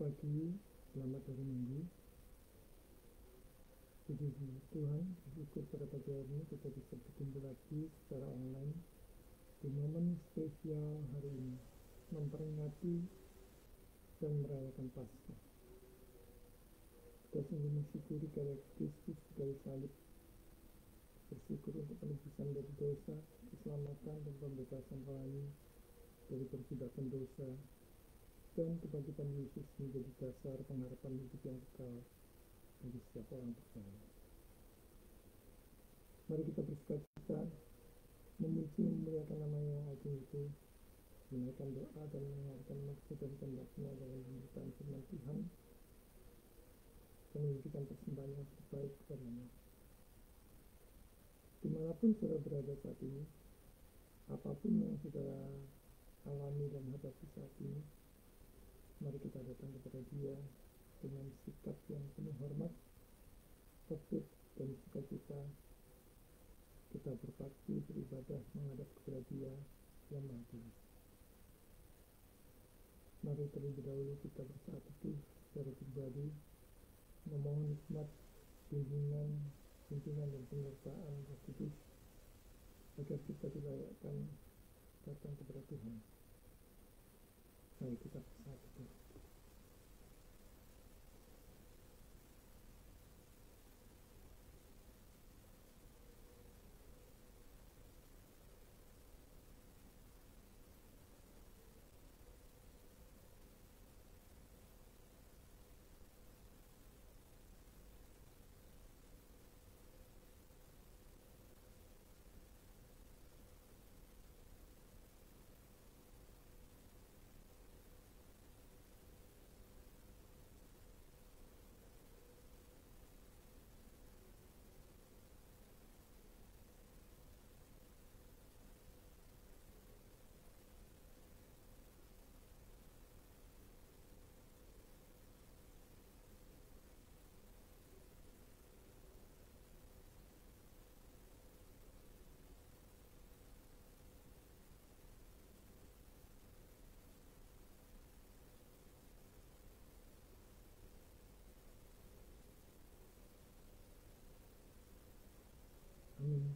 pagi, selamat hari Minggu. Puji Tuhan, bersyukur pada pagi hari ini kita bisa berkumpul lagi secara online di momen spesial hari ini, memperingati dan merayakan Paskah. Kita sungguh mensyukuri karya Kristus di kayu salib, bersyukur untuk penebusan dari dosa, keselamatan dan pembebasan rohani dari perbudakan dosa, dan kebangkitan Yesus menjadi dasar pengharapan hidup yang kekal bagi setiap orang percaya. Mari kita bersukacita, memuji memuliakan nama-Nya yang agung itu, menaikkan doa dan mendengarkan maksud dan kehendak-Nya dalam pemberitaan firman Tuhan, dan memberikan persembahan yang terbaik kepada-Nya. Dimanapun saudara berada saat ini, apapun yang saudara alami dan hadapi saat ini, mari kita datang kepada Dia dengan sikap yang penuh hormat, takut dan sukacita. Kita berbakti, beribadah, menghadap kepada Dia yang Maha Kuasa. Mari terlebih dahulu kita bersaat teduh secara pribadi, memohon hikmat, bimbingan dan penyertaan Roh Kudus agar kita dilayakkan datang kepada Tuhan. Mari kita bersaat teduh. Amin.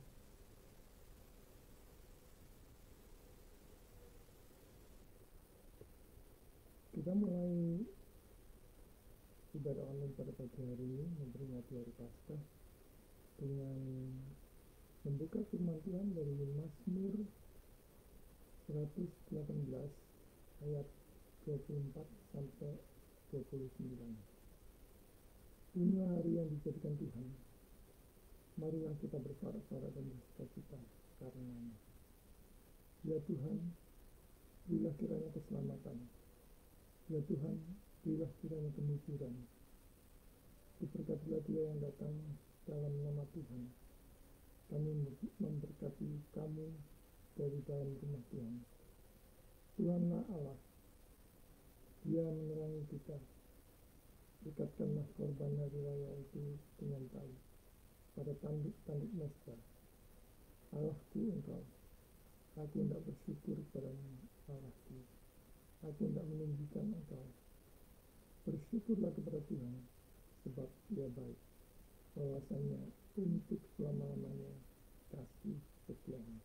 Kita mulai ibadah online pada pagi hari ini, memperingati hari Paskah, dengan membuka firman Tuhan dari Mazmur 118 ayat 24 sampai 29. Inilah hari yang dijadikan Tuhan, marilah kita bersorak-sorak dan bersukacita karenanya. Ya Tuhan, berilah kiranya keselamatan. Ya Tuhan, berilah kiranya kemujuran. Diberkatilah Dia yang datang dalam nama Tuhan. Kami memberkati kamu dari dalam rumah Tuhan. Tuhanlah Allah, Dia menerangi kita. Ikatkanlah korban hari raya itu dengan tali pada tanduk mesbah. Allahku Engkau, aku hendak bersyukur kepadamu, Allahku. Aku hendak meninggikan Engkau. Bersyukurlah kepada Tuhan, sebab Dia baik. Bahwasanya untuk selama-lamanya kasih setia-Nya.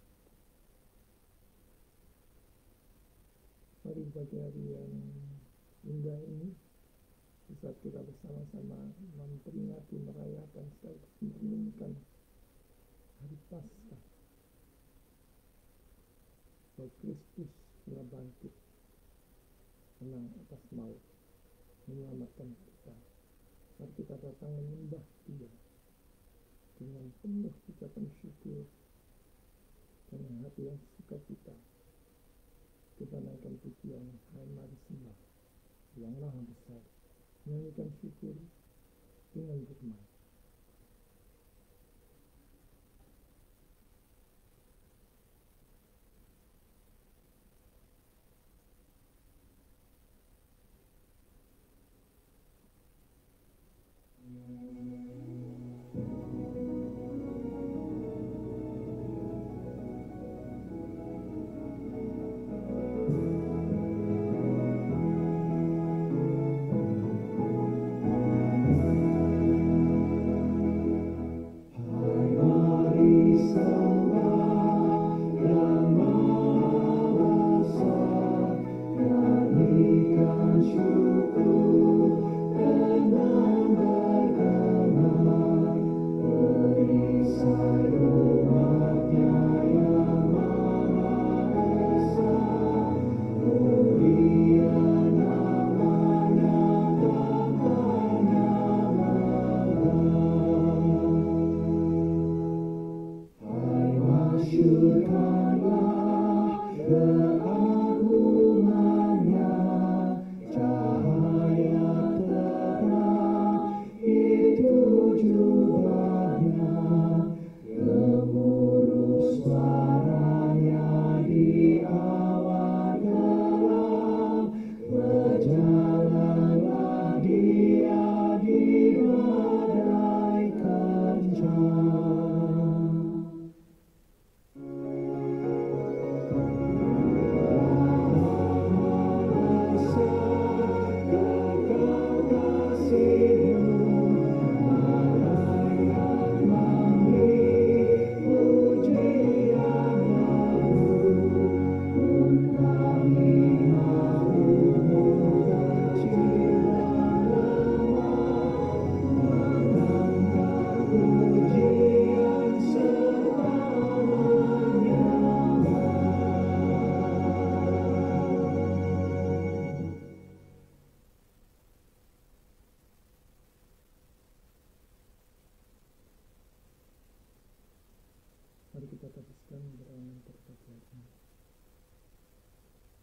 Mari pagi hari yang indah ini, di saat kita bersama-sama memperingati, merayakan, sekaligus merenungkan hari Paskah, bahwa Kristus telah bangkit, menang atas maut, menyelamatkan kita. Mari kita datang menyembah Dia dengan penuh ucapan syukur dan hati yang sukacita. Kita naikkan pujian, hai mari sembah yang Maha Besar, nyanyikan syukur dengan firman.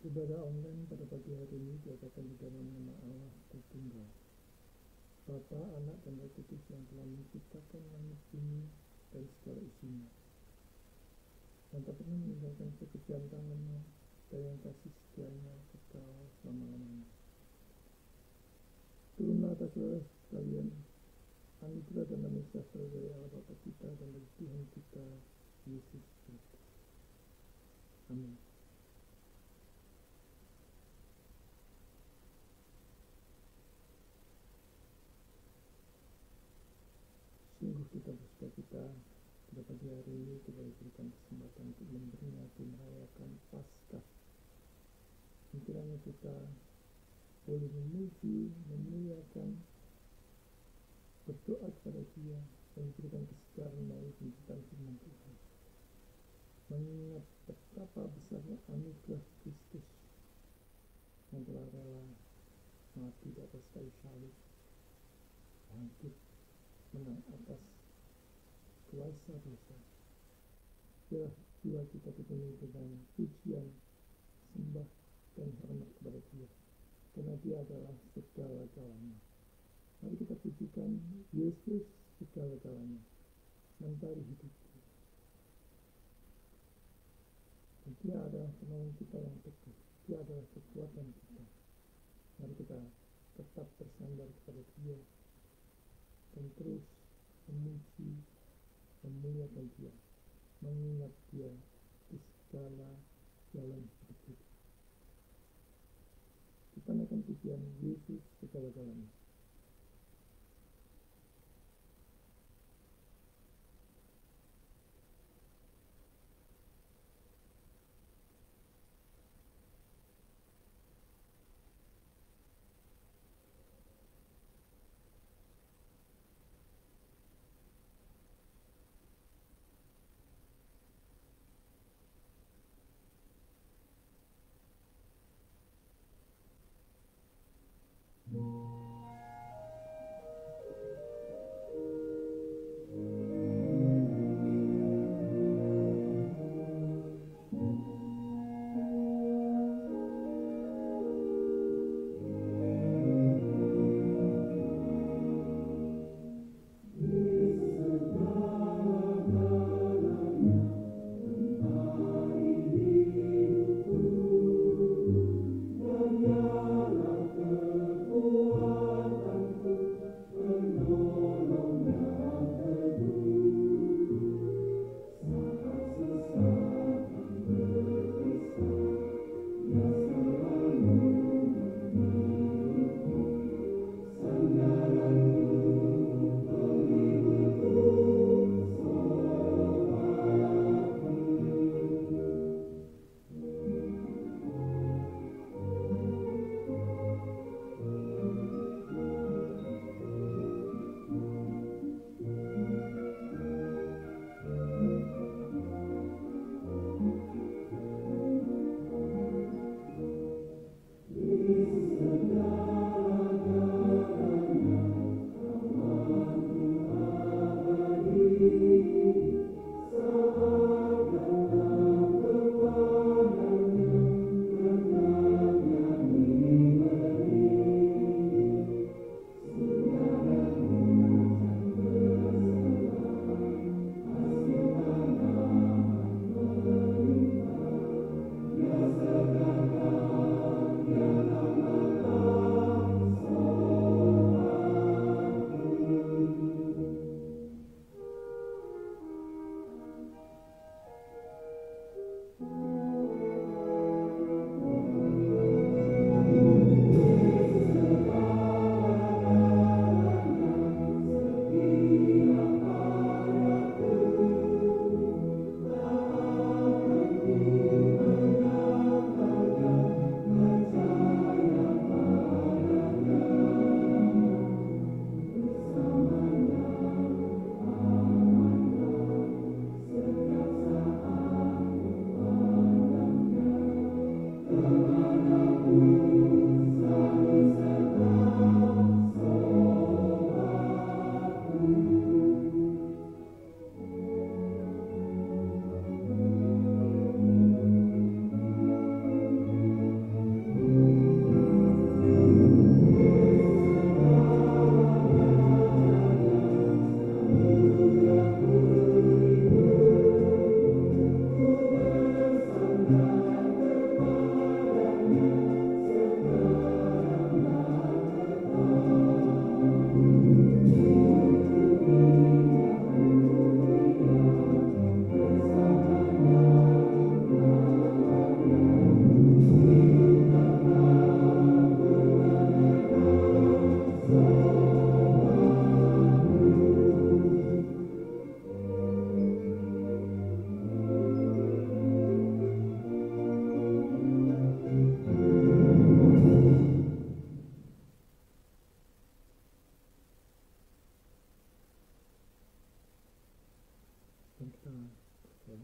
Ibadah online pada pagi hari ini diadakan di dalam nama Allah Tritunggal, Bapa, Anak, dan Roh Kudus yang telah menciptakan langit bumi dan segala isinya, yang tak pernah meninggalkan pekerjaan tangannya, dan yang kasih setianya kekal selama-lamanya. Turunlah atas saudara sekalian anugerah dan damai sejahtera dari Allah Bapa kita dan dari Tuhan kita Yesus Kristus. Amin. Sungguh kita bersuka-cita pada pagi hari ini kita diberikan kesempatan untuk memperingati merayakan Paskah. Kiranya kita boleh memuji, memuliakan, berdoa kepada Dia dan diberikan kesegaran melalui pemberitaan firman Tuhan. Mengingat betapa besarnya anugerah Kristus yang telah rela mati di atas kayu salib, bangkit menang atas kuasa dosa. Biarlah jiwa kita dipenuhi dengan pujian, sembah, dan hormat kepada Dia, karena Dia adalah segala-galanya. Mari kita pujikan Yesus segala-galanya, mentari hidupku. Dan Dia adalah penolong kita yang teguh, Dia adalah kekuatan kita. Mari kita tetap bersandar kepada Dia dan terus memuji, memuliakan Dia, mengingat Dia di segala jalan hidup kita. Kita naikkan pujian Yesus segala-galanya. kita berdoa,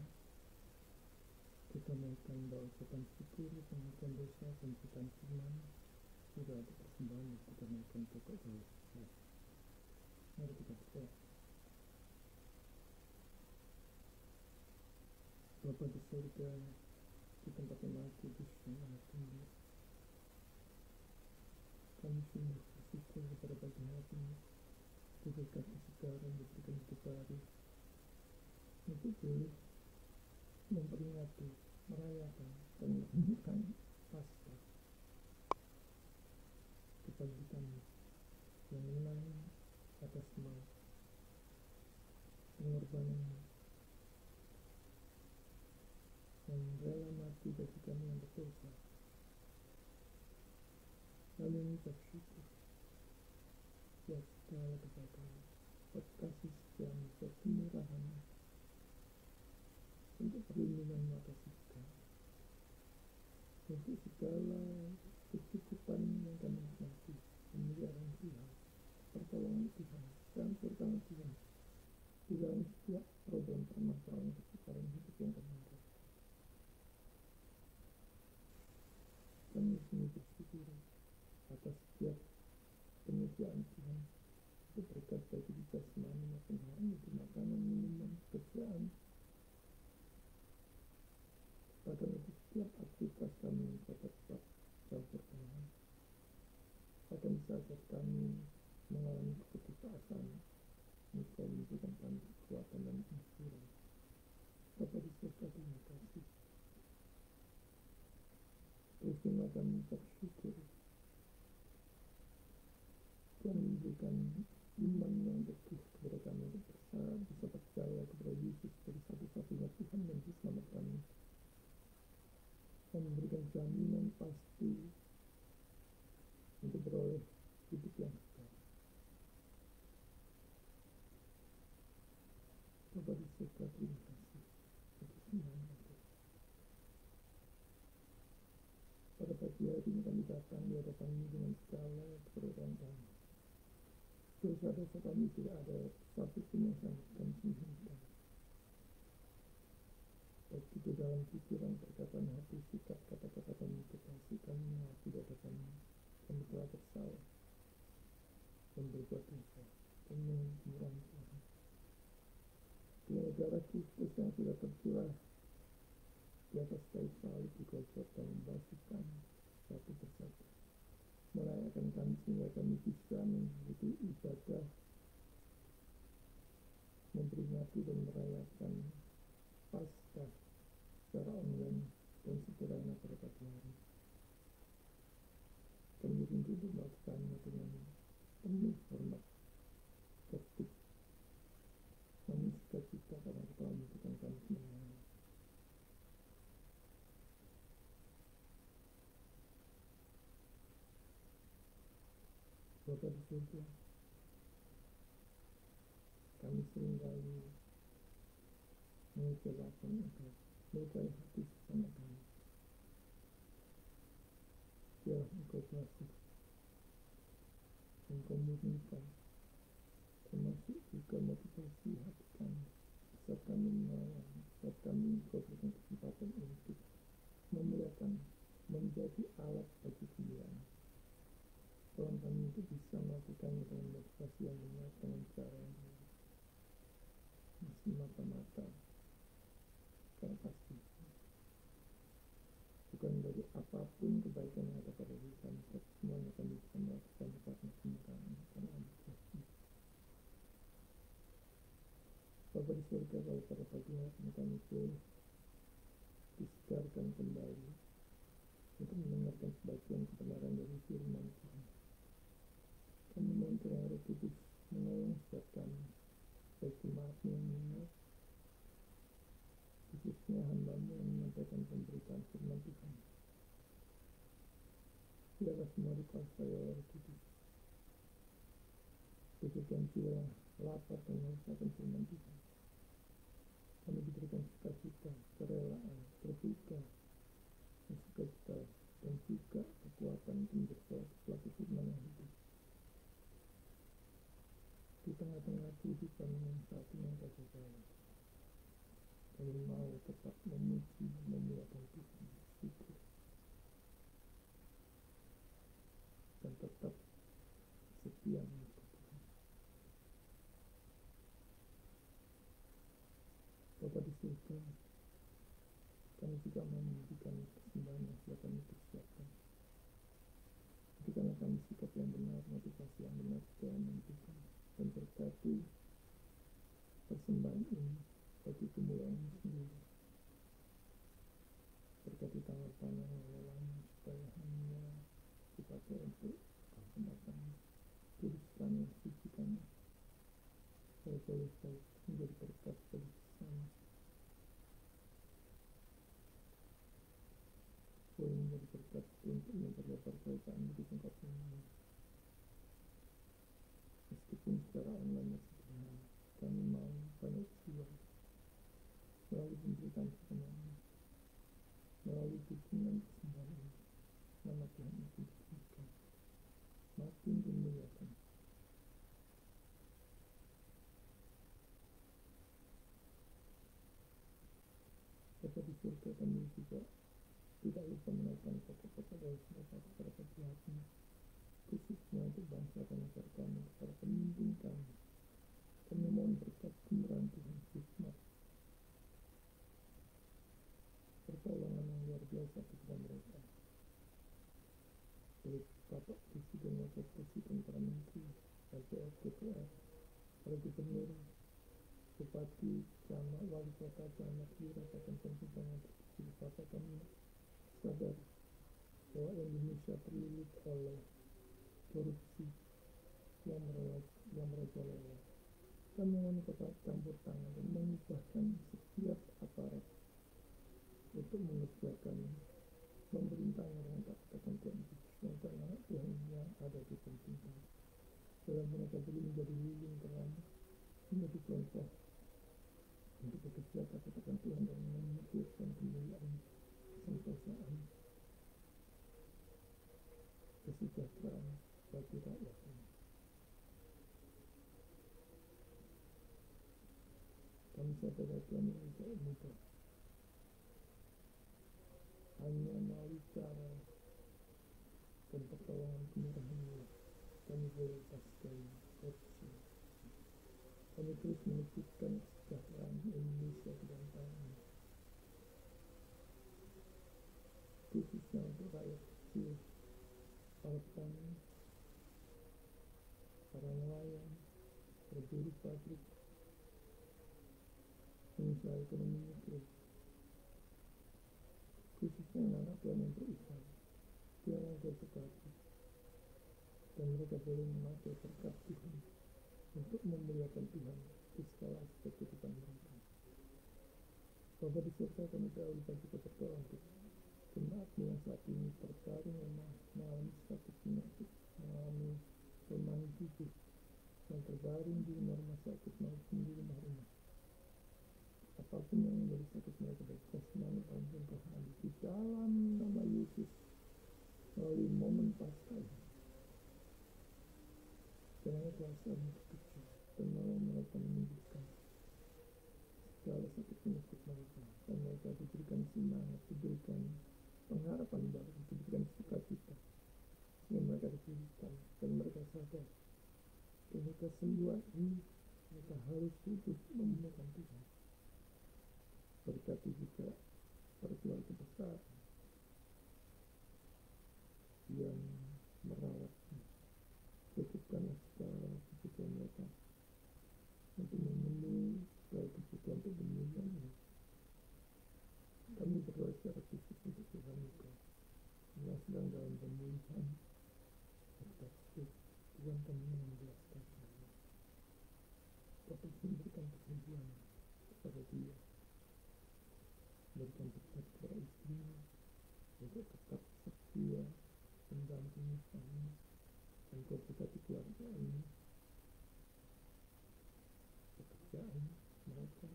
kita naikkan doa ucapan syukur, pengakuan dosa, penciptaan firman, juga ada persembahan yang kita naikkan pokok doa. Mari kita berdoa. Bapa di surga, di tempat yang maha kudus yang maha tinggi, kami sungguh bersyukur pada pagi hari ini diberikan kesegaran, diberikan hidup baru untuk boleh memperingati, merayakan, dan merayakan Paskah kebangkitan yang menang atas maut, pengorbanan yang rela mati bagi kami yang berdosa. Kami mengucap syukur buat segala kebaikan, buat kasih setiamu, buat kemurahan, untuk perlindungan atas kami, untuk segala kecukupan yang kami nikmati, pemeliharaan Tuhan, pertolongan Tuhan, campur tangan Tuhan di dalam setiap problem permasalahan kesukaran hidup yang kami hadapi. Kami sungguh bersyukur atas setiap penyediaan Tuhan, itu berkat bagi jasmani maupun rohani, di makanan, minuman, pekerjaan, bahkan untuk setiap aktivitas kami dapat tetap campur tangan. Bahkan di saat kami mengalami keputusasaan, Engkau memberikan kami kekuatan dan inspirasi. Bapa di surga, terima kasih. Teruslah kami bersyukur Tuhan memberikan iman yang teguh kepada kami untuk bisa percaya kepada Yesus sebagai satu-satunya Tuhan dan Juru Selamat kami, dan memberikan jaminan pasti untuk beroleh hidup yang kekal. Bapa di surga, terima kasih atas semuanya. Pada pagi hari ini kami datang di hadapan-Mu dengan segala keperluan kami. Dosa-dosa kami tidak ada satu pun yang sangat kami sembunyikan, baik itu dalam pikiran, perkataan, hati, sikap, kata-kata, dan motivasi kami mengakui di hadapan-Mu. Kami telah bersalah dan berbuat dosa dan mengurang Tuhan. Dengan darah Kristus yang sudah tercurah di atas kayu salib di Golgota membasuh kami satu persatu, merayakan kami sehingga kami bisa mengikuti ibadah, memperingati dan merayakan Paskah secara online dan sederhana pada pagi hari. Kami rindu untuk melakukannya dengan penuh hormat, tertib, namun sukacita karena telah memberikan kami semuanya. Bapa di surga, kami seringkali mengecewakan Engkau, melukai hati sesama kami. Biarlah Engkau basuh, Engkau murnikan, termasuk juga motivasi hati kami, saat kami melayani, saat kami Engkau berikan kesempatan untuk memuliakan, menjadi alat bagi kemuliaan. Tolong kami untuk bisa melakukannya dengan motivasi yang benar, dengan cara yang benar, masih mata-mata, karena pasti bukan dari apapun kebaikan yang ada pada diri kami, tapi semuanya kami bisa melakukannya karena kemurahan, karena anugerah. Bapa di surga, kalau pada pagi hari ini kami boleh disegarkan kembali untuk mendengarkan sebagian kebenaran dari firman Tuhan. Kami mohon Tuhan Roh Kudus menolong setiap kami, baik jemaat-Mu yang mendengar, khususnya hamba-Mu yang menyampaikan pemberitaan firman Tuhan. Biarlah semua dikuasai oleh Roh Kudus, diberikan jiwa lapar dan haus akan firman Tuhan. Kami diberikan sukacita, kerelaan, terbuka, sukacita, dan juga kekuatan untuk menjadi pelaku firman yang hidup di tengah-tengah kehidupan yang saat ini yang kami jalani. kami mau tetap memuji memuliakan Tuhan, syukur, dan tetap setia mengikut Tuhan. Bapa di surga, kami juga mau memberikan persembahan yang sudah kami persiapkan. Berikanlah kami sikap yang benar, motivasi yang benar dalam Tuhan, dan berkati persembahan ini bagi kemuliaan sendiri. Berkati tangan mengelolanya supaya hanya dipakai untuk kehormatan, kuduskan, sucikan, supaya boleh baik menjadi berkat bagi sesama, boleh menjadi berkat untuk memperlebar kerajaan bagi singkat ini. Meskipun secara online masih sederhana, kami mau banyak jiwa melalui pemberitaan persembahan, melalui dukungan persembahan ini. Nama Tuhan itu ditinggikan, makin dimuliakan. Bapa di surga, kami juga tidak lupa menaikkan pokok-pokok dari semua kepada pagi hari, khususnya untuk bangsa dan negara kami, kepada pemimpin kami. Kami mohon berkat kemurahan Tuhan, hikmat, pertolongan yang luar biasa kepada mereka. Oleh Bapak Presiden, Wakil Presiden, para menteri, LPR, DPR, para gubernur, bupati, camat, wali kota, camat, lurah, dan pemerintahan terkecil. Bapak, kami sadar bahwa Indonesia terlilit oleh korupsi yang merajalela. Kami mohon kepada campur tangan dan mengubahkan setiap aparat untuk mengerjakan pemerintahan yang tak katakan Tuhan Yesus, dan anak Tuhan yang ada di pemerintahan. Dalam mereka boleh menjadi lilin terang, menjadi contoh untuk bekerja katakan Tuhan dan memikirkan kemuliaan, kesentosaan, kesejahteraan bagi rakyat ini. Kami sadar Tuhan yang tidak mudah, hanya melalui cara dan pertolongan kemurahan-Mu kami boleh lepas dari korupsi. Kami terus menitipkan kesejahteraan Indonesia ke dalam tangan, khususnya untuk rakyat kecil, para petani, para nelayan, para buruh pabrik, pengusaha ekonomi mikro, khususnya anak Tuhan yang berusaha, Tuhan yang berkati, dan mereka boleh memakai berkat Tuhan untuk memuliakan Tuhan di segala aspek kehidupan mereka. Bapa di surga, kami dahulu bagi berdoa untuk jemaat-Mu yang saat ini berbaring lemah, mengalami sakit penyakit, mengalami kelemahan tubuh, yang terbaring di rumah sakit maupun di rumah-rumah. Apapun yang menjadi sakit mereka, baik jasmani maupun rohani, di dalam nama Yesus, melalui momen Paskah ini, kiranya kuasa-Mu bekerja dan menolong mereka menyembuhkan segala sakit penyakit mereka, dan mereka diberikan semangat, diberikan pengharapan baru, diberikan sukacita, sehingga mereka dipulihkan dan mereka sadar bahwa kesembuhan ini mereka harus hidup memuliakan Tuhan. Berkati juga para keluarga besar yang merawat, cukupkanlah segala kebutuhan mereka untuk memenuhi segala kebutuhan untuk pemulihan ini. Kami berdoa secara khusus untuk Tuhan juga yang sedang dalam pemulihan serta Tuhan, kami membelaskan saya. Dapat memberikan kesembuhan kepada dia, berikan berkat kepada istrinya untuk tetap setia mendampingi suami, dan Kau berkati keluarga ini, pekerjaan mereka,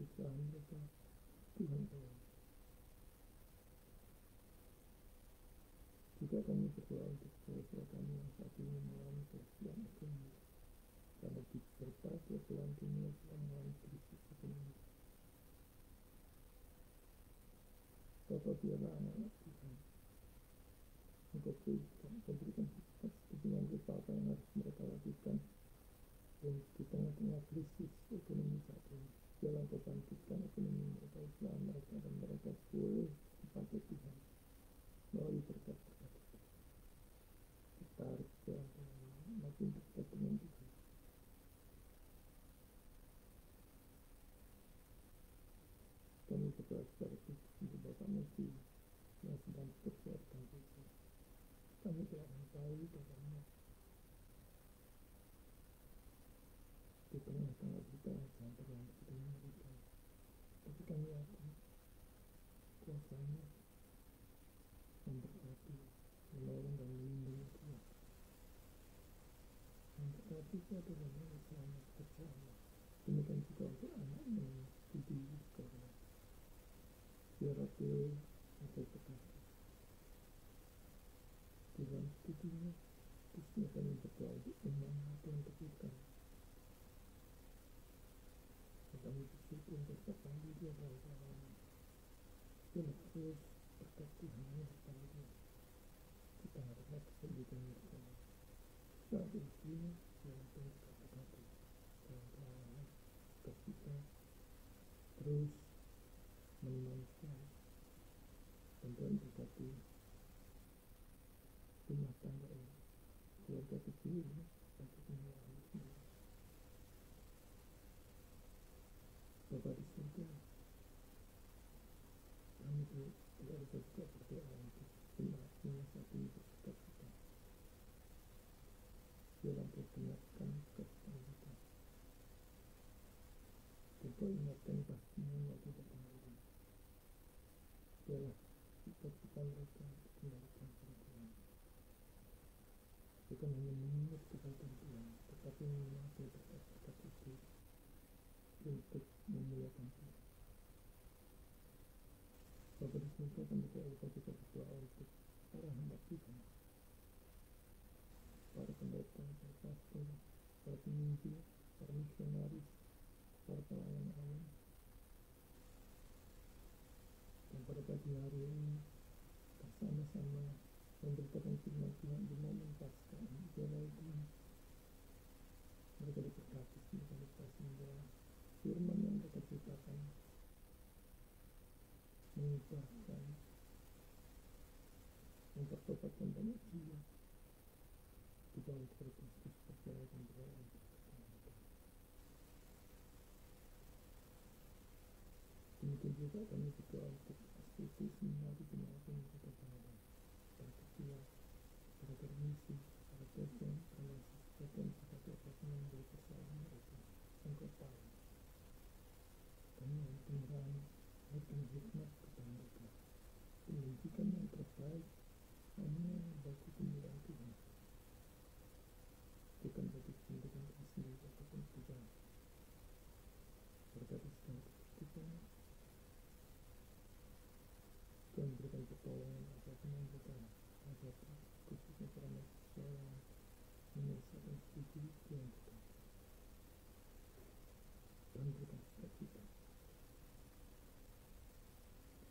usaha mereka, Tuhan tolong. Juga kami berdoa untuk saudara kami yang saat ini mengalami kesulitan ekonomi, karena di berbagai belahan dunia sedang mengalami krisis ekonomi. Engkau biarlah anak-anak Tuhan. Engkau berikan dengan kita apa yang harus mereka lakukan di tengah-tengah krisis ekonomi saat ini. Biarlah Engkau bangkitkan ekonomi mereka, usaha mereka, dan mereka boleh dipakai Tuhan melalui berkat-berkat itu. Kita harus makin dekat dengan Tuhan. Kami berdoa secara khusus untuk Bapak Messi yang sedang bekerja di kantor. Kami tidak mengetahui bagaimana di tengah-tengah berita yang sangat terlambat itu mengerikan. Tapi kami yakin kuasanya memberkati, menolong dan melindungi Tuhan. Memberkati itu adalah yang sangat percaya. Demikian juga untuk anak yang studi di sekolah. Biarlah beliau atau berkati dalam studinya. Terusnya kami berdoa untuk iman Tuhan teguhkan. Kami bersyukur untuk panggil dia dalam perjalanan. Biarlah terus berkat Tuhan menyertai dia. Kita haraplah kesembuhan bersama. Saat usia yang Tuhan berkati dalam pelayanan kita terus menemani saya dan Tuhan berkati rumah tangga ini, keluarga kecil ini dapat melayani semua. Bapa di surga, kami tidak bisa juga berdoa untuk jemaat-Nya saat ini bersuka cita. Biarlah Engkau dengarkan suka-cita kita. Engkau ingatkan pastinya waktu datang lagi. Biarlah cita-cita mereka dikembalikan kepada Tuhan. Bukan hanya mengingat kebaikan Tuhan, tetapi memakai berkat-berkat itu untuk memuliakan Tuhan. Bapa di surga, kami kita berdoa untuk para hamba Tuhan, para pendeta, para pastor, para pemimpin, para misionaris, para pelayan Allah. Dan pada pagi hari ini bersama-sama memberitakan firman Tuhan di momen Paskah ini. Biarlah Tuhan mereka diberkati sehingga firman yang mereka ceritakan mengubahkan, mempertobatkan banyak jiwa di dalam Kristus percaya dan berdoa. Demikian juga kami berdoa untuk SPT seminari dimanapun mereka berada, para ketua, para permisi, para dosen, para mahasiswa, dan sebagai apapun yang menjadi persoalan mereka. Engkau tahu, kami mohon penyerahan dan hikmat kepada mereka, pendidikan yang terbaik hanya bagi kemuliaan Tuhan, bukan bagi pendidikan kita sendiri ataupun Tuhan. Berkati segala kehidupan, Tuhan berikan pertolongan apapun yang kita hadapi, khususnya para mahasiswa yang menyelesaikan studi Tuhan kita. Tuhan berikan sukacita.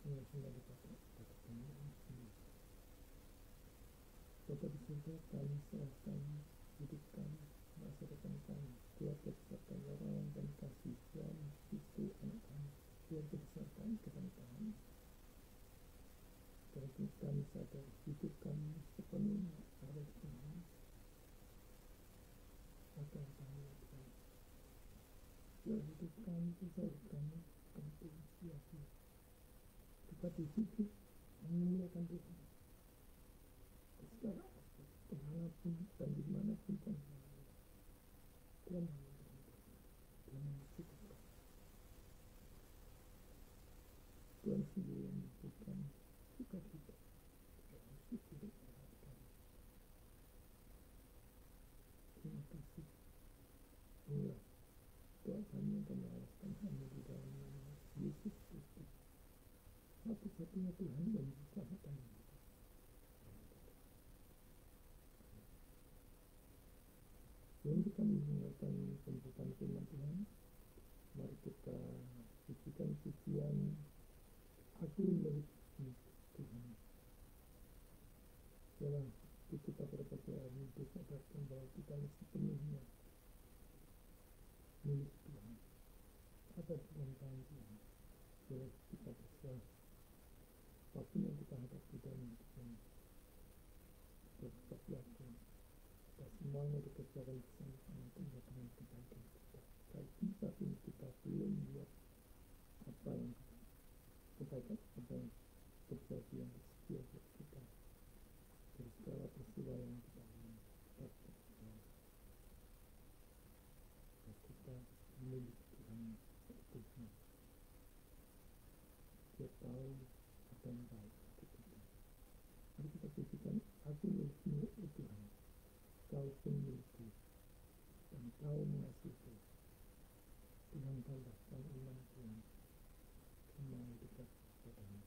Semua dipakai pada kemuliaan sendiri. Bapa di surga, kami serahkan hidup kami, masa depan kami, keluarga besar kami, orang dan kasih suami, istri, anak kami, keluarga besar kami ke dalam tangan. Karena kami sadar hidup kami sepenuhnya ada di tangan. Maka yang kami lakukan, biar hidup kami, usaha kami tentu sia-sia. Tetapi hidup memuliakan Tuhan. Segala aspek, kemanapun dan dimanapun Tuhan berada, Tuhan memberkati, Tuhan mencukupkan. Tuhan sendiri yang memberikan sukacita dalam hidup kita. Terima kasih. Inilah doa kami yang kami alaskan hanya di dalam nama Yesus Kristus, satu-satunya Tuhan dan Selamat kami. Sebelum kita mendengarkan pembukaan firman Tuhan, mari kita sucikan pujian Aku Milik milik Tuhan. Dalam kita berpercaya itu katakan bahwa kita sepenuhnya milik Tuhan. Ada dalam tangan Tuhan. Boleh kita berserah apapun yang kita hadapi dalam Tuhan. Kita tetap yakin bahwa semuanya dikerjakan bersama-sama untuk mendatangkan kebaikan kita. Kalau saat ini kita belum lihat apa yang kebaikan apa yang terjadi yang setia buat kita dari segala peristiwa yang kita alami, kita percaya bahwa kita milik Tuhan sepenuhnya. Dia tahu apa yang baik untuk kita. Mari kita pujikan, aku milikmu Tuhan, kau pun milikku, dan kau mengasihiku. Tuhan tambahkan iman Tuhan, semakin dekat padamu.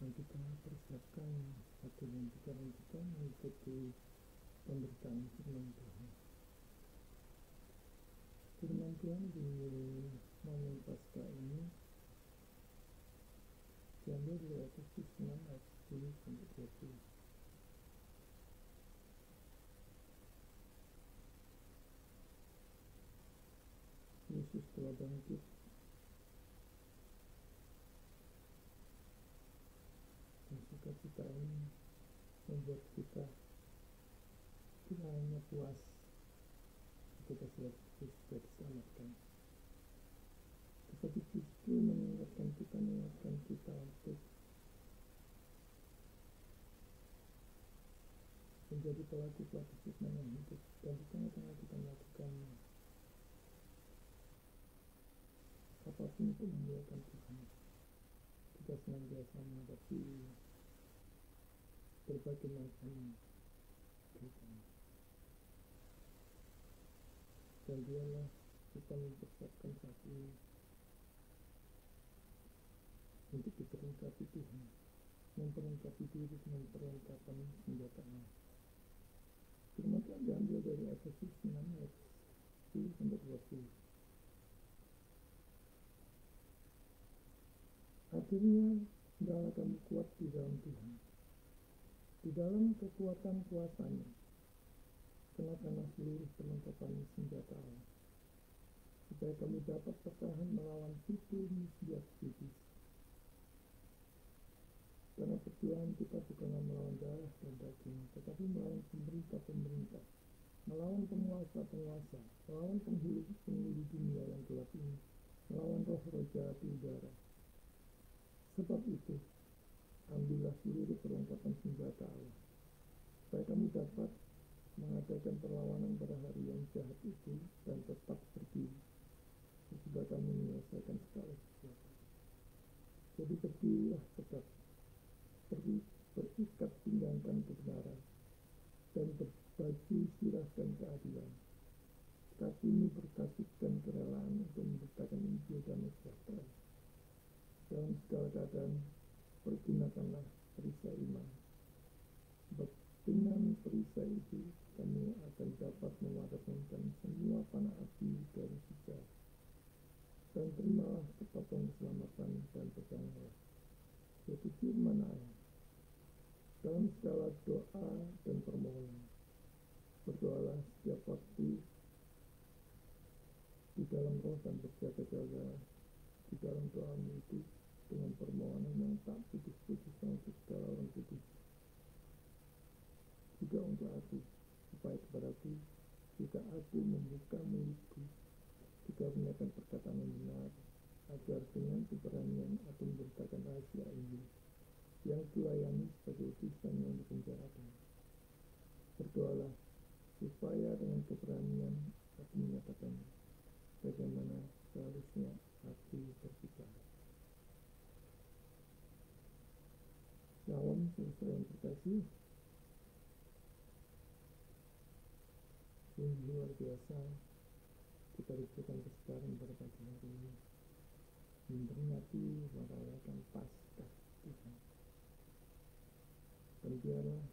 yang kita persiapkan hati dan pikiran kita mengikuti pemberitaan firman Tuhan. Firman Tuhan di momen Paskah ini diambil dari Efesus 6 ayat 10 sampai 20. Yesus telah bangkit dan sukacita ini membuat kita tidak hanya puas ketika sudah diselamatkan, tetapi justru mengingatkan kita untuk menjadi pelaku-pelaku firman yang hidup dan di tengah-tengah kita melakukannya apapun itu memuliakan Tuhan. Kita senantiasa menghadapi berbagai macam kehidupan, dan dialah kita mempersiapkan saat ini untuk diperlengkapi Tuhan, memperlengkapi diri dengan perlengkapan senjata Allah. Firman Tuhan diambil dari Efesus 6 ayat 10 sampai 20. Akhirnya, hendaklah kamu kuat di dalam Tuhan, di dalam kekuatan kuasa-Nya. Kenakanlah seluruh perlengkapan senjata Allah, supaya kamu dapat bertahan melawan tipu muslihat iblis. Karena perjuangan kita bukanlah melawan darah dan daging, tetapi melawan pemerintah-pemerintah, melawan penguasa-penguasa, melawan penghulu dunia yang gelap ini, melawan roh-roh jahat di udara. Sebab itu, ambillah seluruh perlengkapan senjata Allah, supaya kamu dapat mengadakan perlawanan pada hari yang jahat itu dan tetap berdiri, sesudah kamu menyelesaikan segala sesuatu. Jadi berdirilah tegak, berikat pinggangkan kebenaran, dan berbaju sirahkan keadilan. Kakimu berkasihkan kerelaan untuk memberitakan Injil damai sejahtera. Dalam segala keadaan, pergunakanlah perisai iman. Sebab dengan perisai itu, kamu akan dapat memadamkan semua panah api dari hijau. Dan terimalah ketopeng keselamatan dan peganglah, yaitu firman Allah. Dalam segala doa dan permohonan, berdoalah setiap waktu di dalam roh dan berjaga-jaga di dalam doamu itu dengan permohonan yang tak putus-putus untuk segala orang kudus, juga untuk aku, supaya kepadaku jika aku membuka mulutku dikarenakan perkataan yang benar, agar dengan keberanian aku memberitakan rahasia Injil yang kulayani sebagai utusan yang dipenjarakan. Berdoalah supaya dengan keberanian aku menyatakan bagaimana seharusnya aku berbicara. Shalom, saudara yang terkasih. Sungguh luar biasa kita diberikan kesempatan pada pagi hari ini memperingati merayakan Paskah Tuhan. Dan biarlah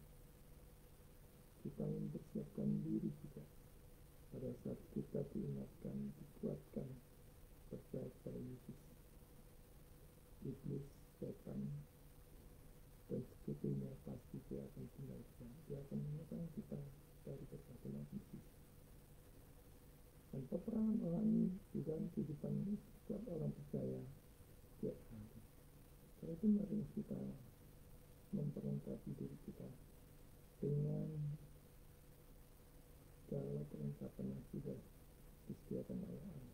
kita mempersiapkan diri juga pada saat kita diingatkan, dikuatkan percaya kepada Yesus. Iblis, setan, dan sekutunya pasti dia akan tinggalkan. Dia akan menyerang kita dari berbagai macam sisi. Dan peperangan rohani di dalam kehidupan setiap orang percaya setiap hari. Karena itu mari kita memperlengkapi diri kita dengan segala perlengkapan yang sudah disediakan oleh Allah.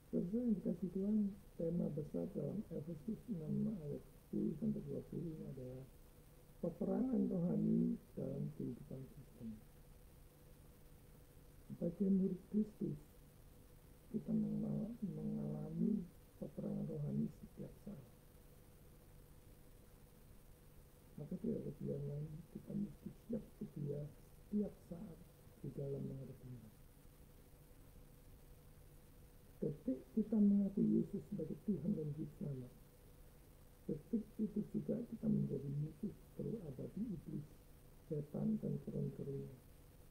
Saudara yang dikasih Tuhan, tema besar dalam Efesus 6 ayat 10 sampai 20 ini adalah peperangan rohani dalam kehidupan Kristen. Sebagai murid Kristus, kita mengalami peperangan rohani setiap saat. Maka tidak ada pilihan lain, kita mesti siap sedia setiap saat di dalam menghadapinya. Detik kita mengaku Yesus sebagai Tuhan dan Juru Selamat, detik itu juga kita menjadi musuh terabadi iblis, setan dan keren-kerennya,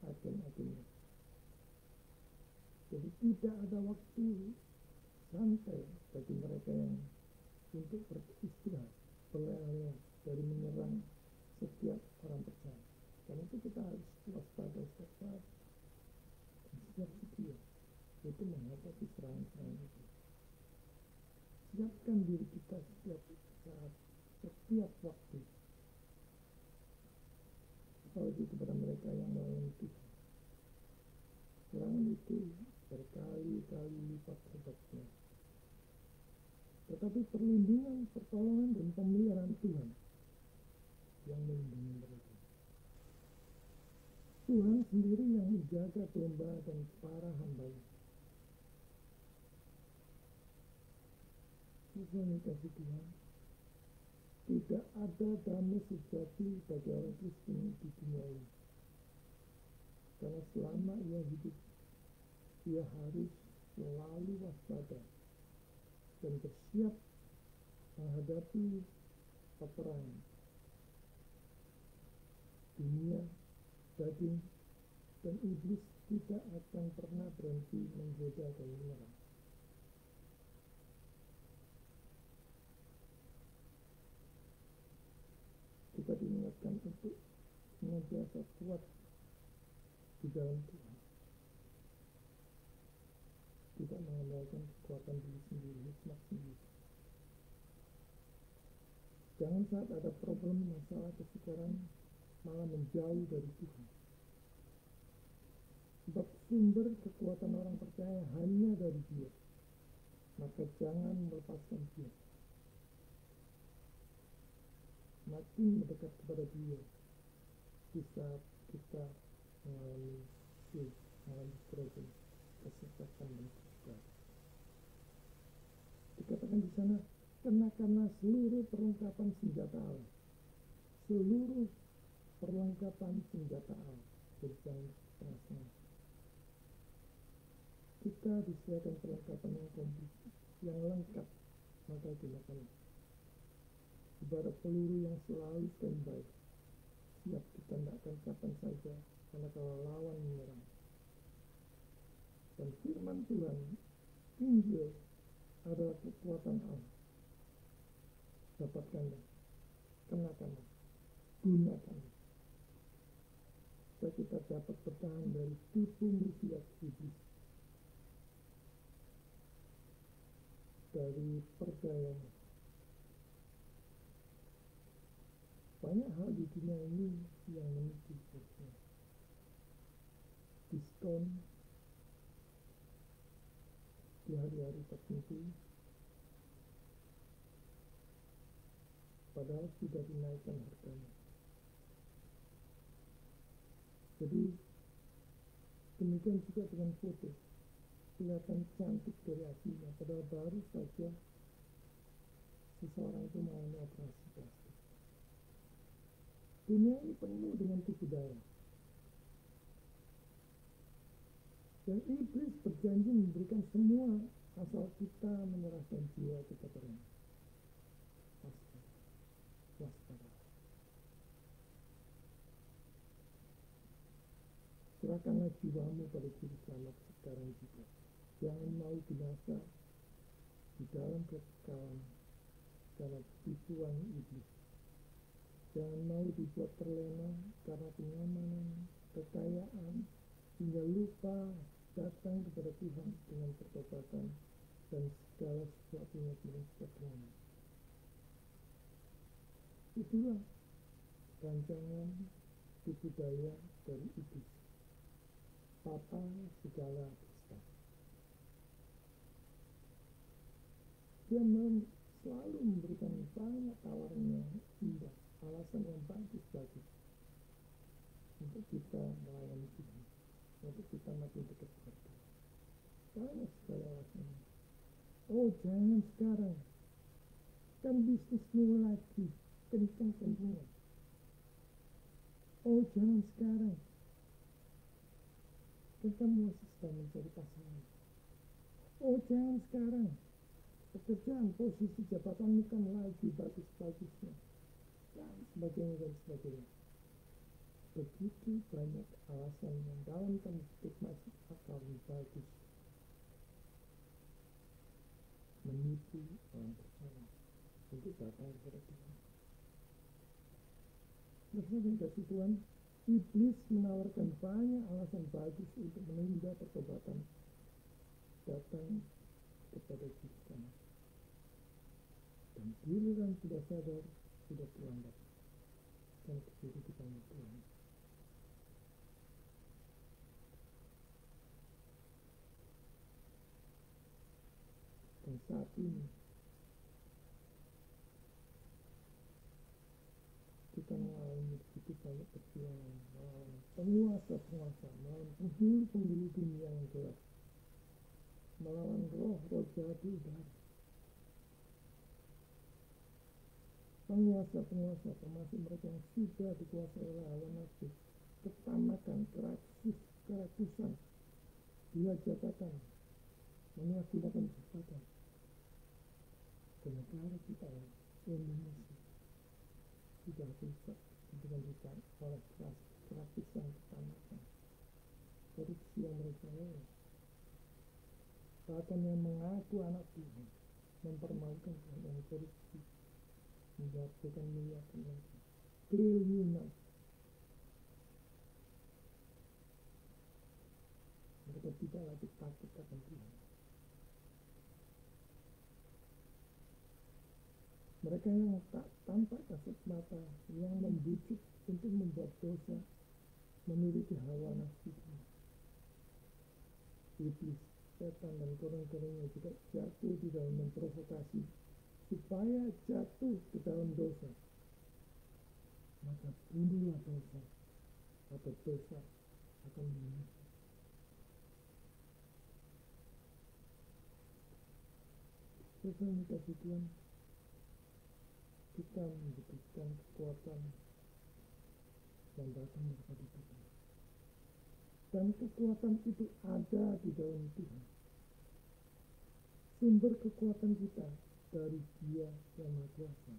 agen-agennya. Jadi tidak ada waktu santai bagi mereka yang untuk beristirahat, berleha-leha dari menyerang setiap orang percaya. Karena itu kita harus waspada setiap saat dan setiap setia, itu menghadapi serangan-serangan itu. Siapkan diri kita setiap saat, setiap waktu, apalagi kepada mereka yang melayani Tuhan. Serangan itu berkali-kali lipat hebatnya. Tetapi perlindungan, pertolongan, dan pemeliharaan Tuhan yang melindungi mereka. Tuhan sendiri yang menjaga domba dan para hamba-Nya. Sesuai kasih Tuhan, tidak ada damai sejati bagi orang Kristen di dunia ini. Karena selama ia hidup, ia harus selalu waspada dan bersiap menghadapi peperangan. Dunia, daging, dan iblis tidak akan pernah berhenti menggoda dan menyerang. Kita diingatkan untuk senantiasa kuat di dalam Tuhan, tidak mengandalkan kekuatan diri sendiri, hikmat sendiri. Jangan saat ada problem, masalah, kesukaran malah menjauh dari Tuhan. Sebab sumber kekuatan orang percaya hanya dari Dia, maka jangan melepaskan Dia. Makin mendekat kepada Dia di saat kita mengalami struggle, kesesakan dan kesukaran. Dikatakan di sana, kenakanlah seluruh perlengkapan senjata Allah. Seluruh perlengkapan senjata Allah. Jadi jangan setengah-setengah. Kita disediakan perlengkapan yang komplit, yang lengkap, maka gunakanlah. Ibarat peluru yang selalu standby, siap ditembakkan kapan saja, karena kalau lawan menyerang. Dan firman Tuhan, Injil adalah kekuatan Allah. Dapatkanlah, kenakanlah, gunakanlah, supaya kita dapat bertahan dari tipu muslihat iblis, dari percaya. Banyak hal di dunia ini yang menipu, diskon di hari-hari tertentu, padahal sudah dinaikkan harganya. Jadi demikian juga dengan foto, kelihatan cantik dari aslinya, padahal baru saja seseorang itu mengalami operasi plastik. Dunia ini penuh dengan tipu daya. Dan iblis berjanji memberikan semua asal kita menyerahkan jiwa kita kepada waspada. Serahkanlah jiwamu pada Juru Selamat sekarang juga. Jangan mau binasa di dalam kekekalan karena tipuan iblis. Jangan mau dibuat terlena karena kenyamanan, kekayaan, hingga lupa datang kepada Tuhan dengan pertobatan dan segala sesuatunya dengan ketenangan. Itulah rancangan tipu daya dari iblis, papa segala dusta. Dia selalu memberikan banyak tawaran yang indah, alasan yang bagus-bagus untuk kita melayani Tuhan, untuk kita makin dekat kepada Tuhan. Banyak sekali alasannya. Oh, jangan sekarang, kan bisnismu lagi kencang-kencangnya. Oh, jangan sekarang, kan kamu masih sedang mencari pasangan. Oh jangan sekarang, pekerjaan, posisi jabatan bukan lagi bagus-bagusnya, dan sebagainya dan sebagainya. Begitu banyak alasan yang dalam tanda petik masuk akal bagus menipu orang percaya untuk datang kepada Tuhan. Bersama kasih Tuhan, iblis menawarkan banyak alasan bagus untuk menunda pertobatan datang kepada kita. Dan giliran sudah sadar, sudah terlambat. Dan terjadi dipanggil Tuhan. Dan saat ini, kita mengalami begitu banyak perjuangan melawan penguasa-penguasa, melawan penghulu-penghulu dunia yang gelap, melawan roh-roh jahat di udara. Penguasa-penguasa termasuk mereka yang sudah dikuasai oleh hawa nafsu, ketamakan, kerakusan, gila jabatan, menyalahgunakan jabatan ke negara kita Indonesia sudah rusak dengan rusak oleh kerakusan, ketamakan, korupsi yang merajalela. Bahkan yang mengaku anak Tuhan mempermalukan Tuhan dengan korupsi, menjatuhkan miliaran lagi, triliunan. Mereka tidak lagi takut akan Tuhan. Mereka yang tak tampak kasat mata, yang membujuk untuk membuat dosa, memiliki hawa nafsu. Iblis, setan dan koreng-korengnya juga jatuh di dalam memprovokasi supaya jatuh ke dalam dosa. Maka bunuhlah dosa, atau dosa akan membunuh. Sesuai kasih Tuhan, kita membutuhkan kekuatan yang datang daripada Tuhan. Dan kekuatan itu ada di dalam Tuhan. Sumber kekuatan kita dari Dia yang Maha Kuasa.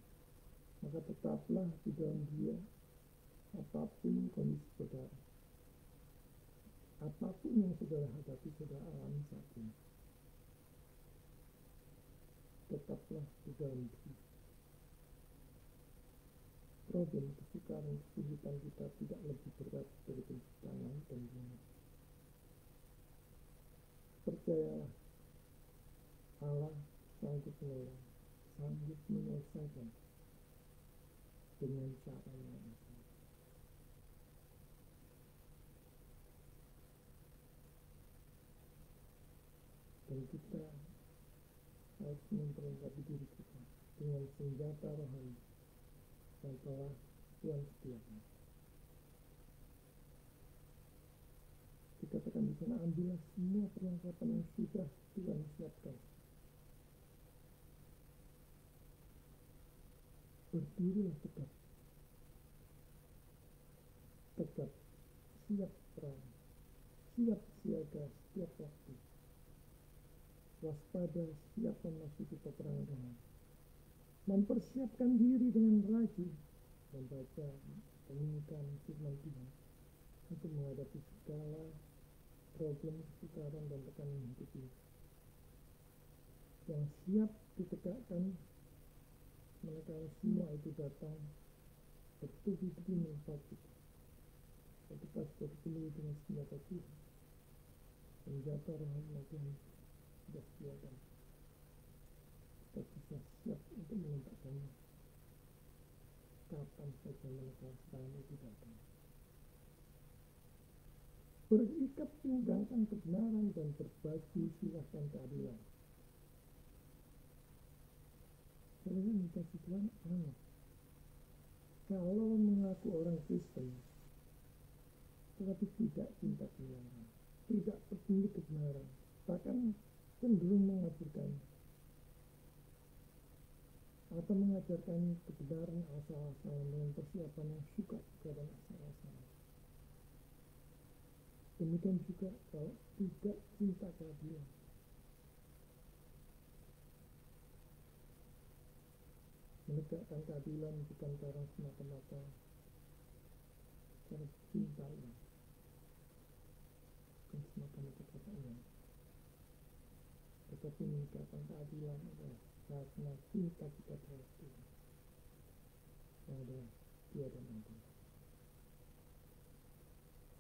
Maka tetaplah di dalam Dia, apapun kondisi saudara, apapun yang saudara hadapi, saudara alami saat ini, tetaplah di dalam Dia. Problem, kesukaran, kesulitan kita tidak lebih berat dari penciptaan langit dan bumi. Percayalah, Allah sanggup menolong, sanggup menyelesaikan dengan cara yang sama. Dan kita harus memperlengkapi diri kita dengan senjata rohani yang telah Tuhan sediakan. Dikatakan di sana, ambillah semua perlengkapan yang sudah Tuhan siapkan. Berdirilah tegap, tegap, siap perang, siap siaga setiap waktu, waspada, siap memasuki peperangan, mempersiapkan diri dengan rajin membaca, menginginkan firman Tuhan untuk menghadapi segala problem, kesukaran, dan tekanan hidup ini yang siap ditegakkan manakala semua itu datang bertubi-tubi menempati. Ketika sudah dipenuhi dengan senjata Tuhan, senjata rohani yang Tuhan sudah sediakan, kita bisa siap untuk menembakkannya kapan saja manakala serangan itu datang. Berikat pinggangkan kebenaran dan berbagi silahkan keadilan. Saudara dikasih Tuhan, aneh kalau mengaku orang Kristen tetapi tidak cinta kebenaran, tidak peduli kebenaran, bahkan cenderung mengaburkan atau mengajarkan kebenaran asal-asalan dengan persiapan yang suka kepada asal-asalan. Demikian juga kalau tidak cinta keadilan, menegakkan keadilan bukan karena semata-mata cara cinta uang, bukan semata-mata karena uang, tetapi menegakkan keadilan adalah karena cinta kita terhadap Tuhan yang adalah Dia dan Adam.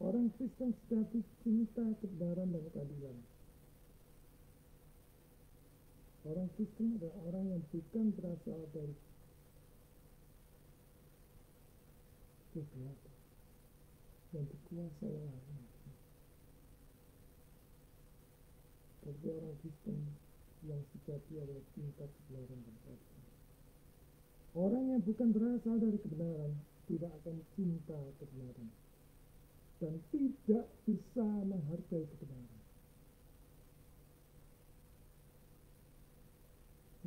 Orang Kristen sejati cinta kebenaran dan keadilan. Orang Kristen adalah orang yang bukan berasal dari kegelapan yang dikuasai oleh nafsu. Tapi orang Kristen yang sejati adalah cinta kebenaran dan keadilan. Orang yang bukan berasal dari kebenaran tidak akan cinta kebenaran dan tidak bisa menghargai kebenaran.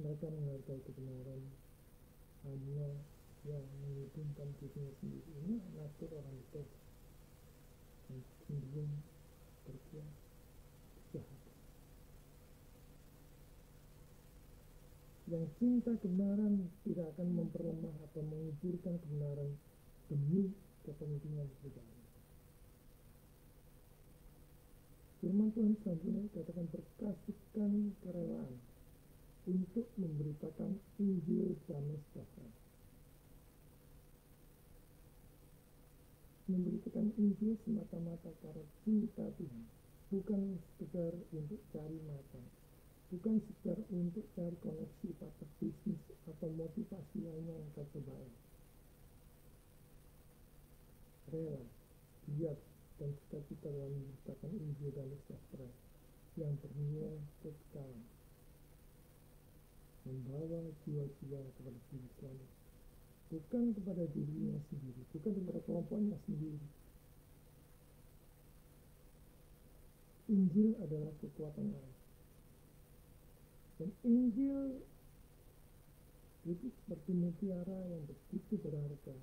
Mereka menghargai kebenaran hanya yang menghitungkan dirinya sendiri. Ini natur orang itu yang cenderung berbuat jahat. Yang cinta kebenaran tidak akan memperlemah atau menguburkan kebenaran demi kepentingan pribadi. Firman Tuhan selanjutnya katakan, berkasihkan kerelaan untuk memberitakan Injil damai sejahtera. Memberitakan Injil semata-mata karena cinta Tuhan, bukan sekedar untuk cari makan, bukan sekedar untuk cari koneksi pada bisnis atau motivasi lainnya yang terbaik. Rela, giat, dan cita-cita dalam memberitakan Injil damai sejahtera yang bernilai kekekalan, membawa jiwa-jiwa kepada diri selamat, bukan kepada dirinya sendiri, bukan kepada kelompoknya sendiri. Injil adalah kekuatan Allah. Dan Injil itu seperti mutiara yang begitu berharga,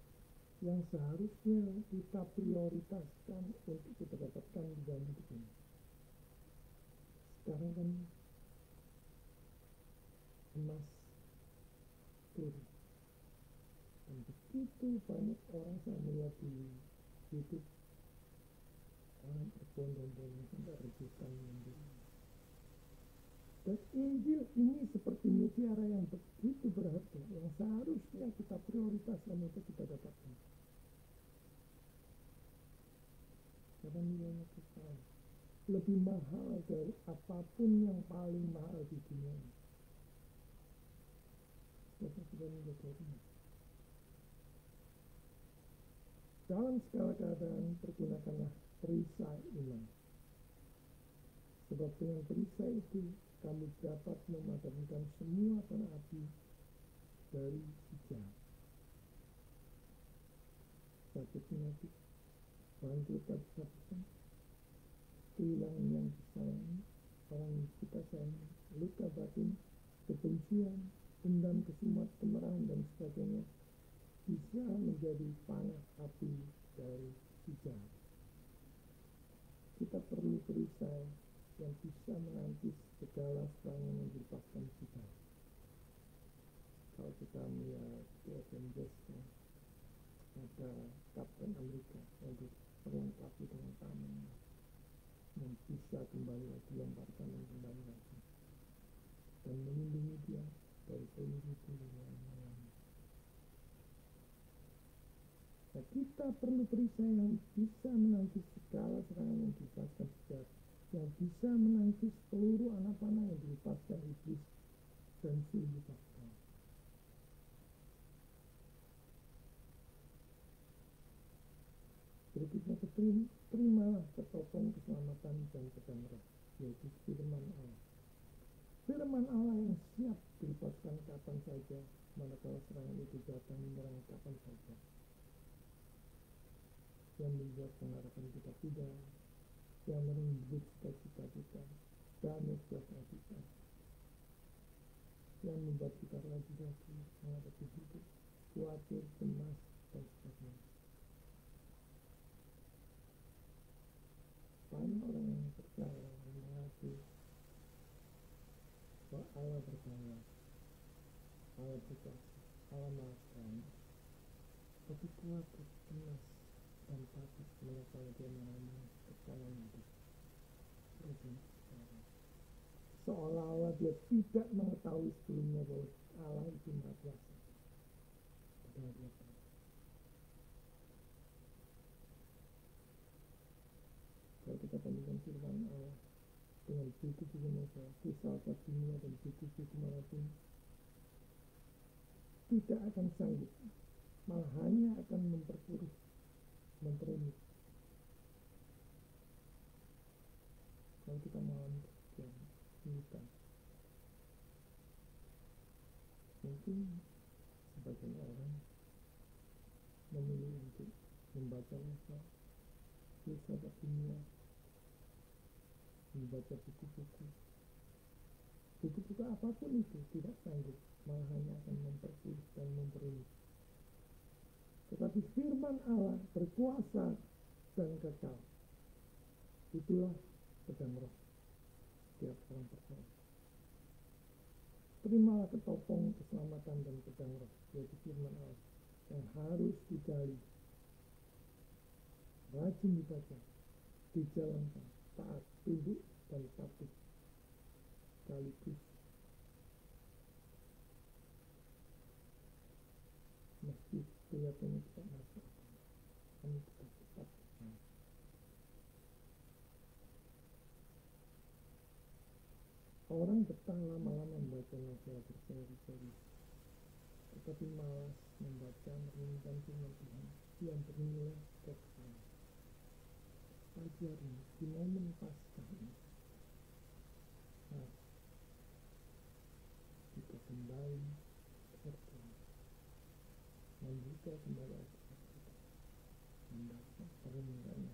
yang seharusnya kita prioritaskan untuk kita dapatkan di dalam hidup ini. Sekarang kan emas turun, dan begitu banyak orang saya melihat di YouTube, orang berbondong-bondong sampai rebutan membeli. Dan Injil ini seperti mutiara yang begitu berharga, yang seharusnya kita prioritaskan untuk kita dapatkan. Karena nilainya besar, lebih mahal dari apapun yang paling mahal di dunia ini. Kita sudah menyadarinya. Dalam segala keadaan pergunakanlah perisai iman, sebab dengan perisai itu kamu dapat memadamkan semua panah api dari si jahat. Sakit penyakit, bangkrut dan kesakitan, kehilangan yang disayangi, orang yang kita sayangi, luka batin, kebencian, dendam, kesumat, kemarahan, dan sebagainya bisa menjadi panah api dari si jahat. Kita perlu perisai yang bisa menangkis segala serangan yang dilepaskan kita. Kalau kita melihat di Avengers, ada Kapten Amerika yang diperlengkapi dengan tangan yang bisa kembali lagi, lemparkan dan kembali lagi, dan melindungi dia dari peluru-peluru yang menyerang. Nah, kita perlu perisai yang bisa menangkis segala serangan yang dilepaskan sejahat, yang bisa menangkis peluru anak panah yang dilepaskan iblis dan sulit pascal. Berikutnya, terimalah ketopong keselamatan dan pedang roh, yaitu firman Allah. Firman Allah yang siap dilepaskan kapan saja, manakala serangan itu datang menyerang kapan saja, yang membuat pengharapan kita pudar, yang merenggut cita-cita kita, damai sejahtera kita, yang membuat kita ragu-ragu menghadapi hidup, khawatir, cemas, dan sebagainya. Banyak orang yang percaya mengaku bahwa Allah berkuasa, Allah berkuasa, Allah Maha Perkasa, tapi kuat, temas, dan patuh kalau dia mengalami tekanan hidup. Seolah-olah dia tidak mengetahui sebelumnya bahwa Allah itu Maha Kuasa. Padahal dia tahu. Kalau kita bandingkan firman Allah dengan buku-buku novel, kisah dunia dan buku-buku manapun, tidak akan sanggup, malah hanya akan memperburuk, memperumit. Kalau kita mengalami kesulitan, mungkin sebagian orang memilih untuk membaca novel, kisah dunia, membaca buku-buku apapun itu tidak sanggup, malah hanya akan memperburuk dan memperumit. Tetapi firman Allah berkuasa dan kekal. Itulah pedang roh setiap orang percaya. Terimalah ketopong keselamatan dan pedang roh, yaitu firman Allah yang harus digali, rajin dibaca, dijalankan, taat, tunduk, dan patuh sekaligus. Meski kelihatannya tidak masuk, kami tetap percaya. Orang betah lama-lama membaca novel berseri-seri, tetapi malas membaca merenungkan firman Tuhan yang bernilai kekal. Pagi hari ini, di momen Paskah ini, kita kembali berdoa, membuka kembali Alkitab kita, membaca perenungannya.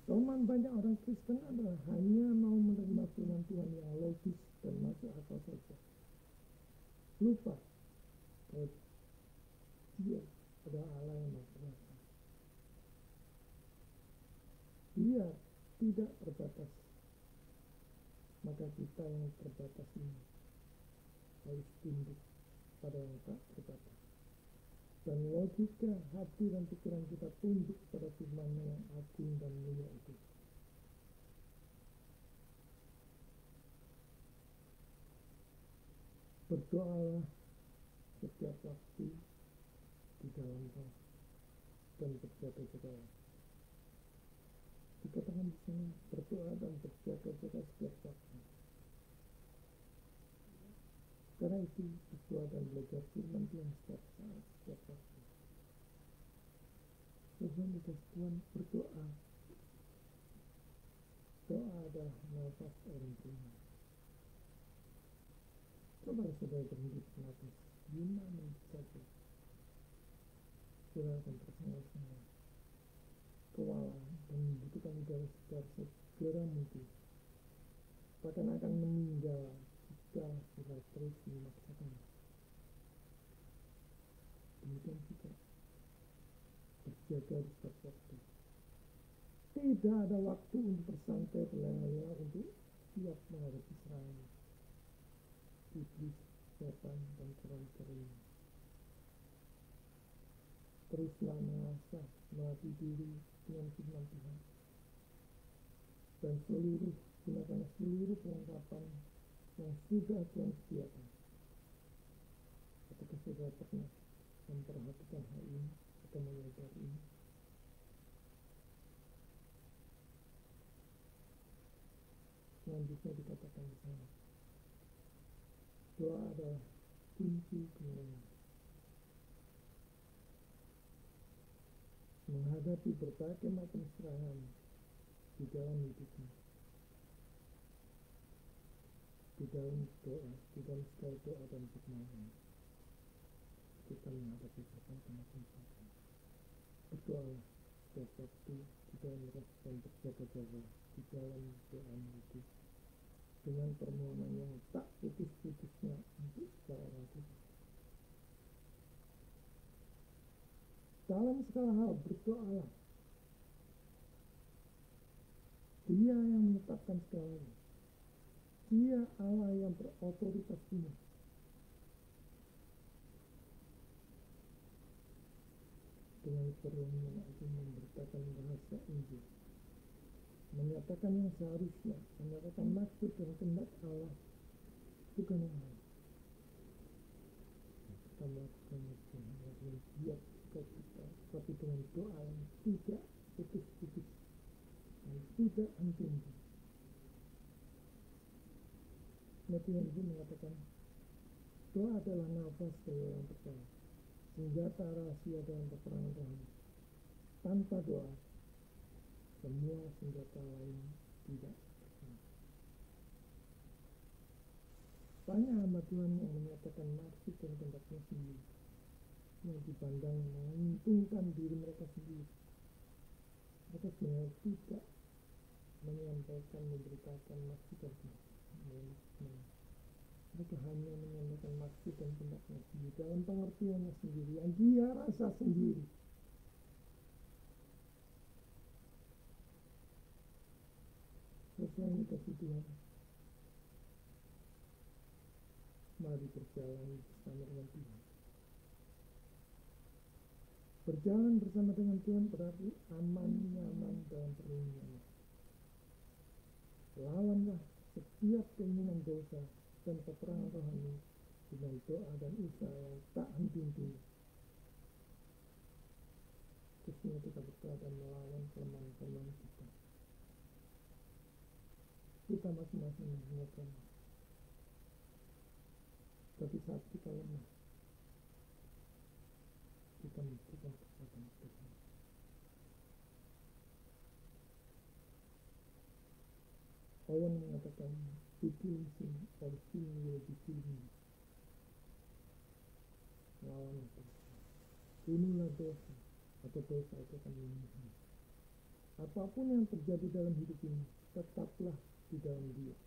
Kelemahan banyak orang Kristen adalah hanya mau menerima firman Tuhan yang logis dan masuk akal saja. Lupa bahwa Dia adalah Allah yang Maha Kuasa. Dia tidak terbatas. Maka kita yang terbatas ini harus tunduk pada yang tak terbatas. Dan logika hati dan pikiran kita tunduk pada firman-Nya yang agung dan mulia itu. Berdoalah setiap waktu di dalam roh dan berjaga-jaga. Dikatakan di sini berdoa dan berjaga-jaga setiap waktu. Karena itu berdoa dan belajar firman Tuhan setiap saat, setiap waktu. Tuhan dikasih Tuhan berdoa. Doa adalah nafas orang beriman. Coba saudara berhenti nafas 5 menit saja. Saudara akan tersengal-sengal, kewalahan, dan membutuhkan udara segar segera mungkin. Bahkan akan meninggal jika saudara terus memaksakan. Demikian juga berjaga di setiap waktu. Tidak ada waktu untuk bersantai berlengah-lengah untuk siap menghadapi serangan iblis, setan, dan kera-kera. Teruslah mengasah, melatih diri dengan firman Tuhan, dan gunakan seluruh perlengkapan yang sudah Tuhan sediakan. Apakah saudara pernah memperhatikan hal ini atau menyadari ini? Selanjutnya dikatakan di sana, doa adalah kunci kemenangan. Menghadapi berbagai macam serangan di dalam hidupnya, di dalam doa, di dalam segala doa dan permohonan, kita menghadapi berbagai macam serangan. Berdoalah setiap waktu di dalam roh dan berjaga-jaga di dalam doa itu dengan permohonan yang tak putus-putusnya untuk segala orang Tuhan. Dalam segala hal berdoalah. Dia yang menetapkan segalanya. Dia Allah yang berotoritas penuh. dengan kerohanian agung memberitakan bahasa Injil, menyatakan yang seharusnya, menyatakan maksud dan kehendak Allah, bukan yang lain. Kita melakukan dengan giat kita, tapi dengan doa yang tidak putus-putus dan tidak henti-henti. Tuhan itu mengatakan doa adalah nafas dari orang percaya, senjata rahasia dalam peperangan rohani. Tanpa doa, semua senjata lain tidak berguna. Banyak hamba Tuhan yang menyatakan maksud dan kehendaknya sendiri, yang dipandang menguntungkan diri mereka sendiri. Mereka sebenarnya tidak menyampaikan, memberitakan maksud dan kehendak. Mereka hanya menyampaikan maksud dan kehendaknya sendiri dalam pengertiannya sendiri, yang dia rasa sendiri. Sesuai kasih Tuhan, mari berjalan bersama dengan Tuhan. Berjalan bersama dengan Tuhan berarti aman, nyaman dalam perlindungannya. Lawanlah setiap keinginan dosa dan peperangan rohani dengan doa dan usaha yang tak henti-henti. Khususnya kita berdoa dan melawan kelemahan-kelemahan kita. Kita masing-masing menggunakan. Tapi saat kita lemah, kita membutuhkan kekuatan Tuhan. Owen mengatakan, "People sin or sin will be killing." Lawan dosa. Bunuhlah dosa, atau dosa itu akan membunuhmu. Apapun yang terjadi dalam hidup ini, tetaplah di dalam Dia.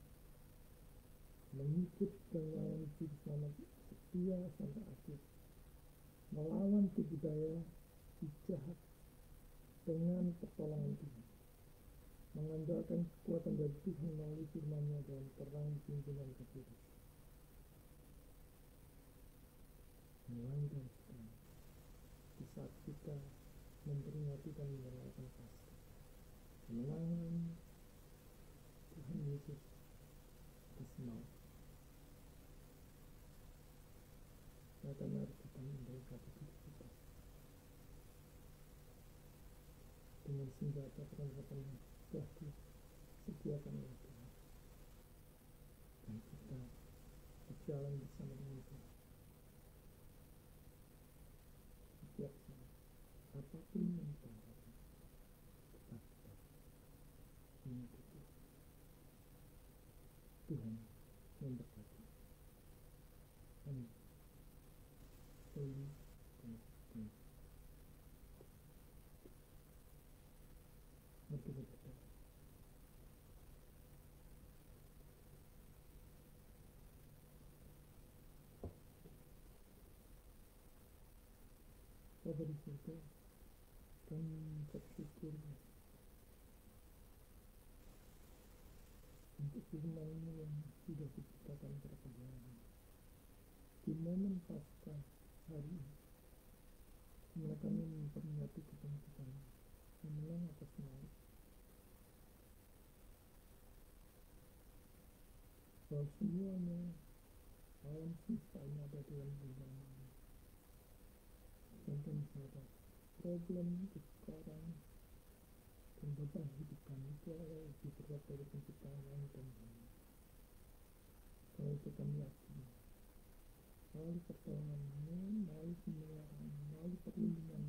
Mengikut dan melawan juru selamat setia sampai akhir. Melawan tipu daya si jahat dengan pertolongan Tuhan. Mengandalkan kekuatan dari Tuhan melalui firman-Nya dalam terang pimpinan kudus. Melanggengkan di saat kita memperingati dan merayakan Paskah, kemenangan Tuhan Yesus atas maut. Maka mari kita memberkati diri kita dengan senjata perangkatan yang telah disediakan oleh Tuhan, dan kita berjalan bersama dengan Tuhan. Setiap saat, apapun yang kita hadapi, tetap mengikuti Tuhan memberkati. Amin. Mari kita berdoa. Bapa di surga, kami bersyukur untuk firman-Mu yang sudah diceritakan pada pagi hari ini. Di momen Paskah hari ini, dimana kami memperingati kebangkitan yang menang atas maut, bahwa semuanya alam semesta ini ada dalam genggaman. Contoh misalnya problem sekarang dan beban hidup kami itu lebih berat dari penciptaan langit dan bumi. Kalau itu kami yakin melalui pertolongan-Mu, melalui pemeliharaan, melalui perlindungan,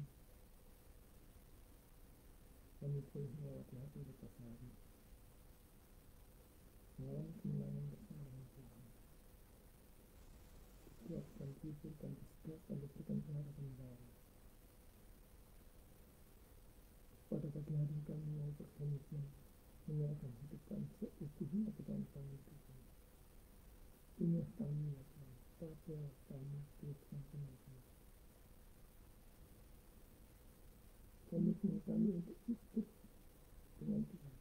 kami boleh melewati hari lepas hari, mengalami kemenangan bersama dengan Tuhan. Dikuatkan, dihiburkan, disediakan, diberikan pengharapan baru. Pada pagi hari kami mau berkomitmen menyerahkan hidup kami seutuhnya ke dalam tangan Tuhan. Dunia kami ya Tuhan, pada kami Tuhan Tuhan. Komitmen kami untuk hidup dengan Tuhan,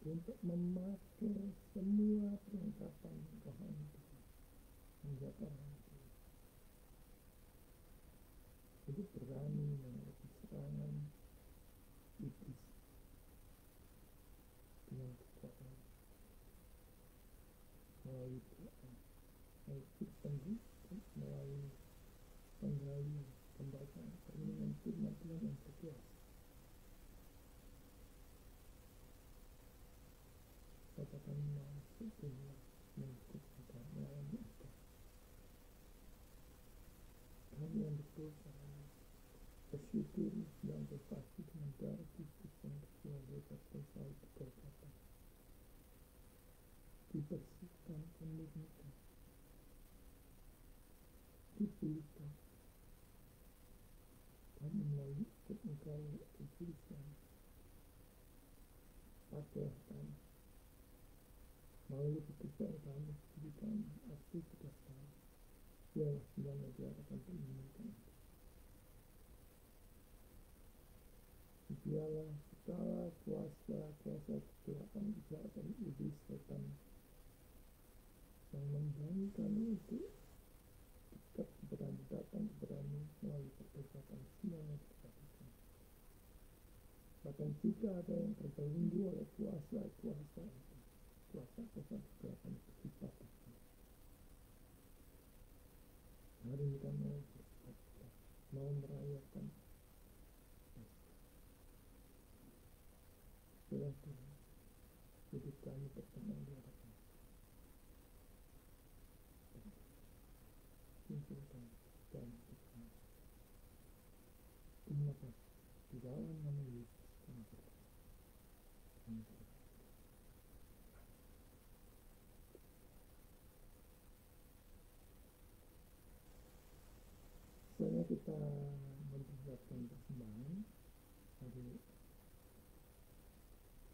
untuk memakai semua perlengkapan rohani Tuhan, menjaga rohani Tuhan, untuk berani menghadapi serangan air Kristen melalui penggalian, pembacaan, perlindungan firman Tuhan yang berkuasa. Katakan masuk keluar, mengikut kita, melayani kita. Kami yang betul karena bersyukur yang berpasti dengan darah Kristus yang berjuang lebat selesai di Golgota. Dibersihkan, dimurnikan, dipulihkan. Kami melalui ikut Engkau dipulihkan. Pakailah kami. Melalui pekerjaan kami, studi kami, aktivitas kami. Biarlah semuanya diarahkan pendidikan. Biarlah segala kuasa kejahatan iblis setan yang membantu kami untuk dekat kepadamu, datang kepadamu melalui perbuatan semuanya diperhatikan. Bahkan jika ada yang terbelenggu oleh kuasa-kuasa itu, kuasa-kuasa kegelapan itu dipatahkan. Hari ini kami mau bersuka, mau merayakan Tuhan Tuhan, hidup kami berkenan di hadapan. Kumpulkan dalam hidup kami. Terima kasih di dalam nama Yesus kami berdoa. Amin. Setelah kita mempersiapkan persembahan, hari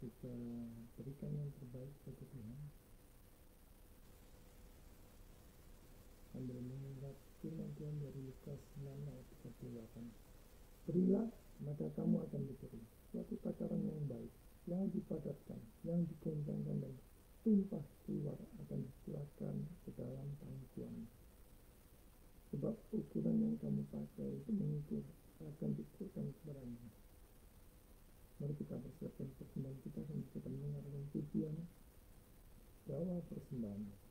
kita berikan yang terbaik bagi Tuhan sambil mengingat firman Tuhan dari Lukas 9 ayat 38. Berilah, maka kamu akan diberi suatu takaran yang baik, yang dipadatkan, yang dikembangkan dan tumpah keluar akan dicurahkan ke dalam tangkuan. Sebab ukuran yang kamu pakai untuk mengukur akan diukurkan kepadamu. Mari kita persiapkan persembahan kita sambil kita mendengarkan pujian doa persembahan.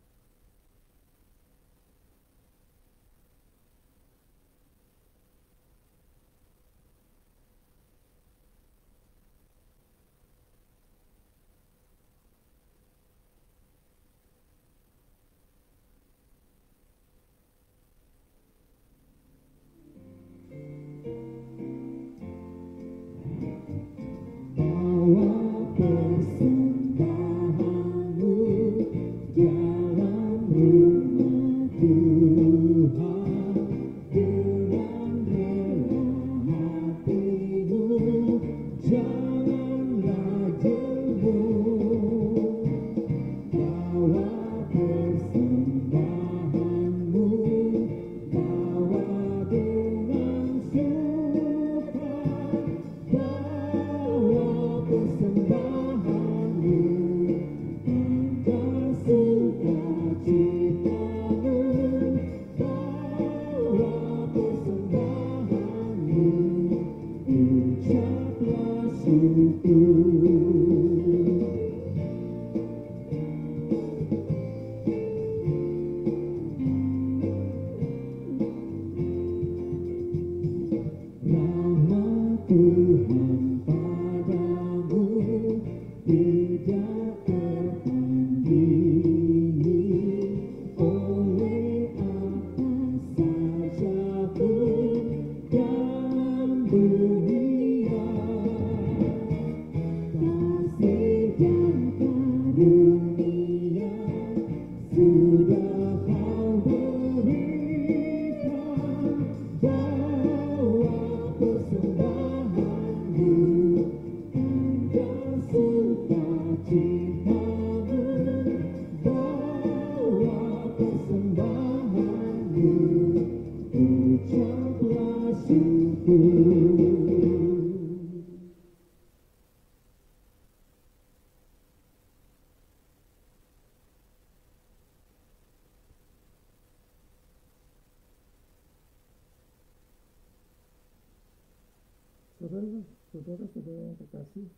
Saudara-saudara yang terkasih,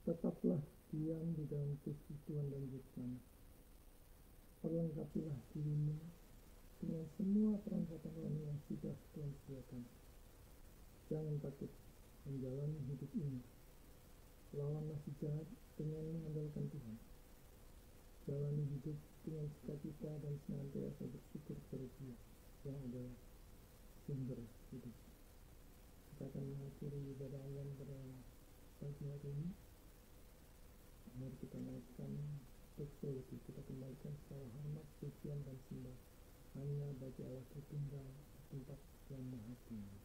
tetaplah diam di dalam Kristus Tuhan dan Yesus kami. Perlengkapilah dirimu dengan semua perangkatan rohani yang sudah Tuhan sediakan. Jangan takut menjalani hidup ini. Lawanlah si jahat dengan mengandalkan Tuhan. Jalani hidup dengan sukacita dan senantiasa bersyukur kepada Dia yang adalah sumber hidup. Kita akan mengakhiri ibadah online pada pagi hari ini. Mari kita naikkan doxology, kita kembalikan segala hormat, pujian dan sembah hanya bagi Allah Tritunggal di tempat yang maha tinggi.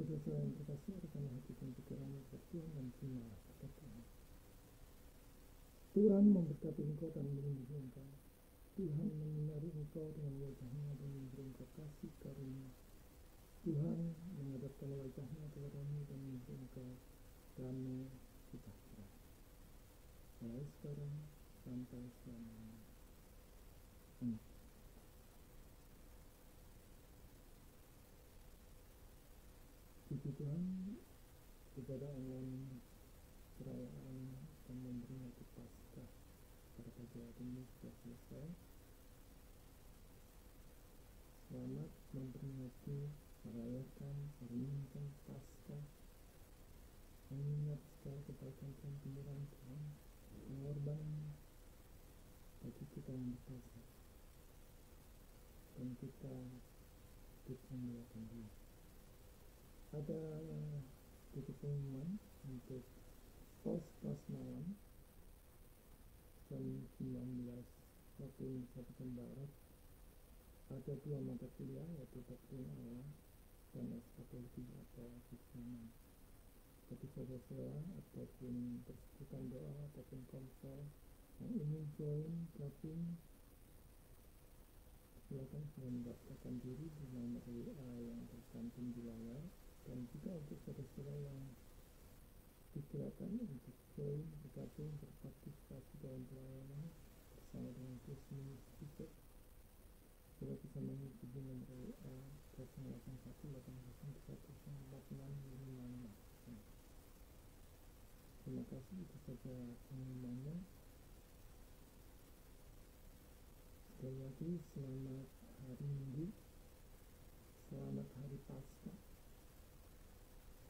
Saudara yang terkasih, rekan hati dan pikiranmu kepada Tuhan dan terimalah berkat Tuhan. Tuhan memberkati engkau dan melindungi engkau. Tuhan menyinari engkau dengan wajah-Nya dan memberi engkau kasih karunia. Tuhan menghadapkan wajah-Nya kepadamu dan memberi engkau damai sejahtera. Mulai sekarang sampai selamanya. Amin. Puji Tuhan, ibadah online perayaan dan memperingati Paskah pada pagi hari ini sudah selesai. Selamat memperingati, merayakan, merenungkan Paskah, mengingat segala kebaikan dan kemurahan Tuhan, pengorbanan bagi kita yang berdosa, dan kita hidup memuliakan Dia. Ada titik pengumuman untuk pos malam jam 19 waktu Indonesia bagian Barat. Ada 2 mata kuliah, yaitu doktrin Allah dan eskatologi atau keislaman. Bagi saudara-saudara ataupun persekutuan doa ataupun konsel yang ingin join gabung, silakan mendaftarkan diri di nomor WA yang tercantum di layar. Dan juga untuk saudara-saudara yang disilakan untuk join, bergabung, berpartisipasi dalam pelayanan bersama dengan Kristen Institute, sudah bisa menghubungi nomor WA 0818030465. Terima kasih, itu saja pengumumannya. Sekali lagi, selamat hari Minggu, selamat hari Paskah,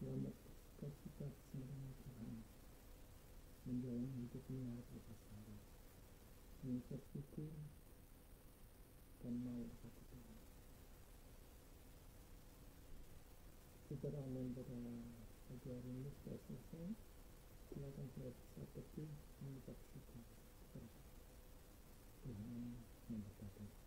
selamat bersukacita bersama dengan Tuhan menjalani hidup ini hari lepas hari, mengucap syukur dan mau berkata Tuhan. Ibadah online pada pagi hari ini sudah selesai. Silakan saya bisa teguh mengucap syukur kepada Tuhan memberkati.